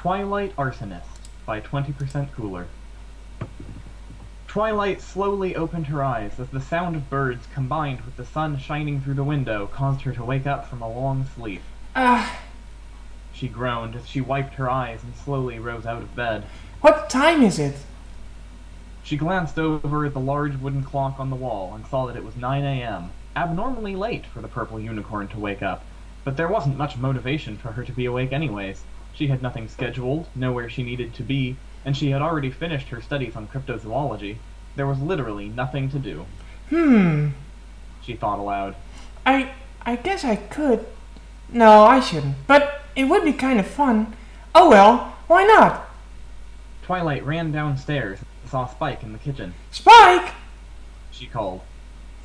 Twilight Arsonist by 20% Cooler. Twilight slowly opened her eyes as the sound of birds combined with the sun shining through the window caused her to wake up from a long sleep. She groaned as she wiped her eyes and slowly rose out of bed. What time is it? She glanced over at the large wooden clock on the wall and saw that it was 9 a.m., abnormally late for the purple unicorn to wake up, but there wasn't much motivation for her to be awake anyways. She had nothing scheduled, nowhere she needed to be, and she had already finished her studies on cryptozoology. There was literally nothing to do. She thought aloud. I guess I could. No, I shouldn't, but it would be kind of fun. Oh well, why not? Twilight ran downstairs and saw Spike in the kitchen. Spike! She called.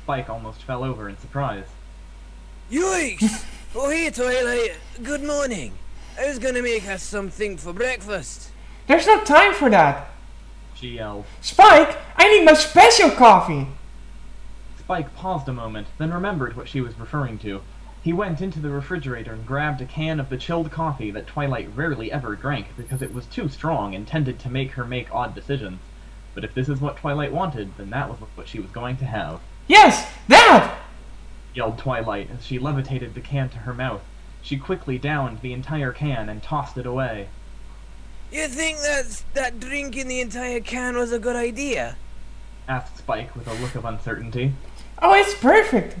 Spike almost fell over in surprise. Yikes! Oh hey Twilight, good morning. I was gonna make us something for breakfast. There's no time for that. She yelled. Spike, I need my special coffee. Spike paused a moment, then remembered what she was referring to. He went into the refrigerator and grabbed a can of the chilled coffee that Twilight rarely ever drank because it was too strong and tended to make her make odd decisions. But if this is what Twilight wanted, then that was what she was going to have. Yes, that! Yelled Twilight as she levitated the can to her mouth. She quickly downed the entire can and tossed it away. You think that drinking the entire can was a good idea? Asked Spike with a look of uncertainty. Oh, it's perfect,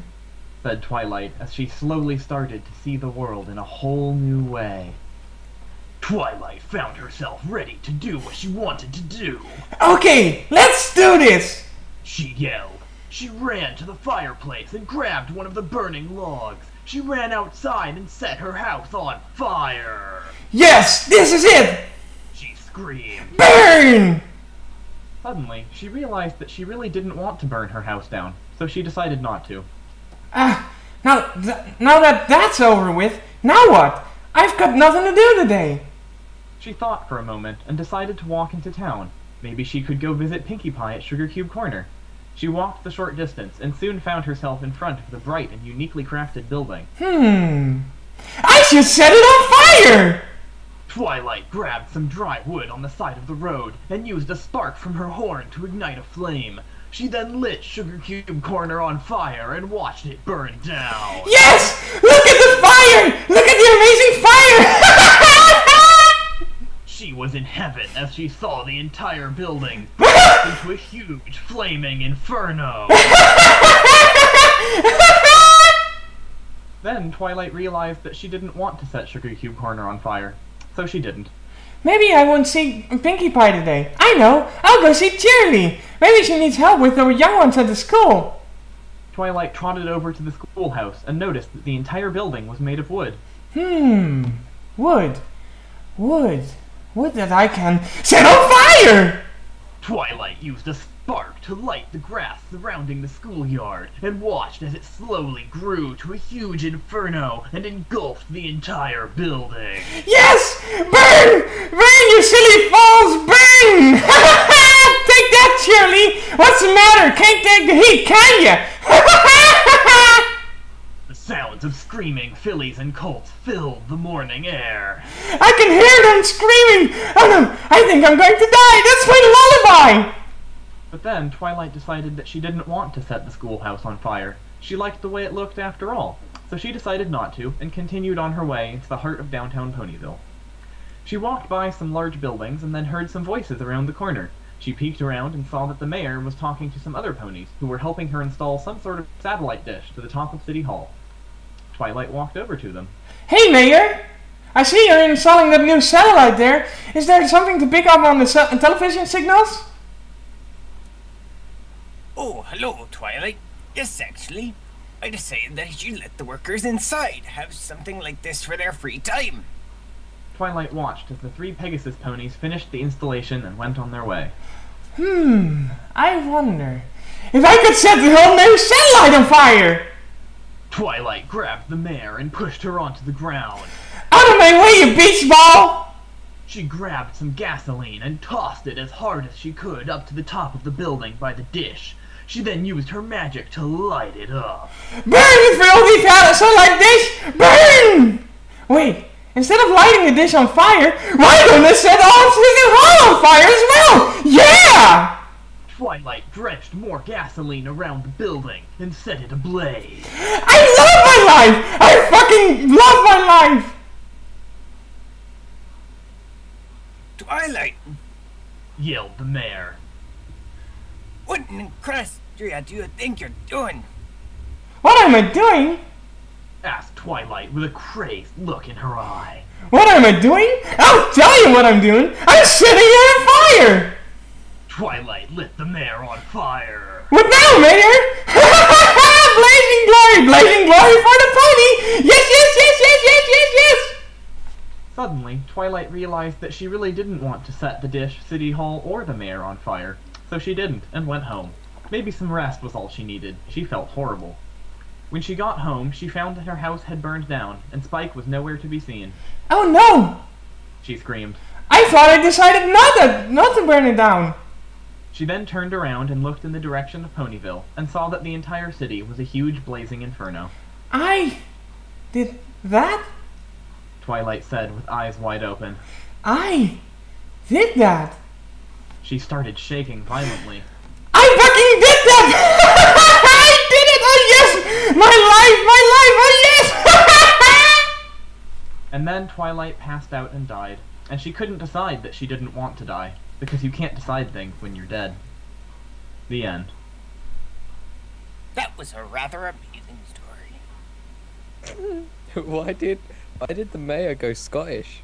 said Twilight as she slowly started to see the world in a whole new way. Twilight found herself ready to do what she wanted to do. Okay, let's do this! She yelled. She ran to the fireplace and grabbed one of the burning logs. She ran outside and set her house on fire. Yes, this is it! She screamed. Burn! Suddenly, she realized that she really didn't want to burn her house down, so she decided not to. Now that that's over with, now what? I've got nothing to do today. She thought for a moment and decided to walk into town. Maybe she could go visit Pinkie Pie at Sugar Cube Corner. She walked the short distance and soon found herself in front of the bright and uniquely crafted building. I should set it on fire! Twilight grabbed some dry wood on the side of the road and used a spark from her horn to ignite a flame. She then lit Sugar Cube Corner on fire and watched it burn down. Yes! Look at the fire! Look at the amazing fire! She was in heaven as she saw the entire building burst into a huge flaming inferno. Then Twilight realized that she didn't want to set Sugar Cube Corner on fire, so she didn't. Maybe I won't see Pinkie Pie today. I know, I'll go see Cheerly. Maybe she needs help with the young ones at the school. Twilight trotted over to the schoolhouse and noticed that the entire building was made of wood. Wood. Wood that I can set on fire! Twilight used a spark to light the grass surrounding the schoolyard and watched as it slowly grew to a huge inferno and engulfed the entire building. Yes! Burn! Burn, you silly fools! Burn! Take that, Shirley! What's the matter? Can't take the heat, can ya? The sounds of screaming fillies and colts filled the morning air. I can hear them screaming! Oh no, I think I'm going to die! That's my lullaby! But then Twilight decided that she didn't want to set the schoolhouse on fire. She liked the way it looked after all, so she decided not to and continued on her way into the heart of downtown Ponyville. She walked by some large buildings and then heard some voices around the corner. She peeked around and saw that the mayor was talking to some other ponies who were helping her install some sort of satellite dish to the top of City Hall. Twilight walked over to them. Hey, Mayor! I see you're installing that new satellite there. Is there something to pick up on the television signals? Oh, hello, Twilight. Yes, actually. I decided that I should let the workers inside have something like this for their free time. Twilight watched as the 3 Pegasus ponies finished the installation and went on their way. I wonder if I could set the whole new satellite on fire! Twilight grabbed the mare and pushed her onto the ground. Out of my way, you beach ball! She grabbed some gasoline and tossed it as hard as she could up to the top of the building by the dish. She then used her magic to light it up. Burn, you filthy satellite dish! Burn! Wait, Instead of lighting the dish on fire, why don't they set all of City Hall on fire as well? Yeah! Twilight dredged more gasoline around the building and set it ablaze. I love my life! I fucking love my life! Twilight, Yelled the mayor. what in Crustria do you think you're doing? What am I doing? Asked Twilight with a crazed look in her eye. What am I doing? I'll tell you what I'm doing! I'm setting it on fire! Twilight lit the mayor on fire. What now, Mayor? Blazing glory for the pony! Yes, yes, yes, yes, yes, yes, yes! Suddenly, Twilight realized that she really didn't want to set the dish, City Hall, or the mayor on fire. So she didn't, and went home. Maybe some rest was all she needed. She felt horrible. When she got home, she found that her house had burned down, and Spike was nowhere to be seen. Oh no! She screamed. I thought I decided not to burn it down. She then turned around and looked in the direction of Ponyville, and saw that the entire city was a huge blazing inferno. I did that? Twilight said with eyes wide open. I did that. She started shaking violently. I fucking did that! I did it! Oh yes! My life! Oh yes! And then Twilight passed out and died, and she couldn't decide that she didn't want to die, because you can't decide things when you're dead. The end. That was a rather amazing story. Why did the mayor go Scottish?